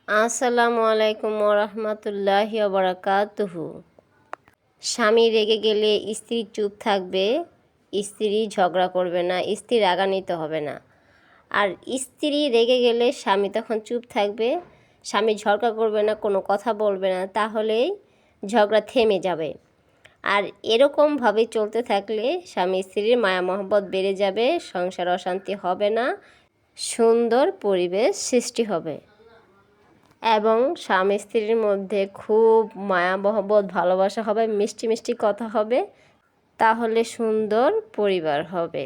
আসসালামু আলাইকুম ওরহমতুল্লাহি ওয়াবারাকাতুহু। স্বামী রেগে গেলে স্ত্রী চুপ থাকবে, স্ত্রী ঝগড়া করবে না, স্ত্রী রাগান্বিত হবে না। আর স্ত্রী রেগে গেলে স্বামী তখন চুপ থাকবে, স্বামী ঝগড়া করবে না, কোনো কথা বলবে না, তাহলেই ঝগড়া থেমে যাবে। আর এরকমভাবে চলতে থাকলে স্বামী স্ত্রীর মায়া মহব্বত বেড়ে যাবে, সংসার অশান্তি হবে না, সুন্দর পরিবেশ সৃষ্টি হবে এবং স্বামী স্ত্রীর মধ্যে খুব মায়া মহব্বত ভালোবাসা হবে, মিষ্টি মিষ্টি কথা হবে, তাহলে সুন্দর পরিবার হবে।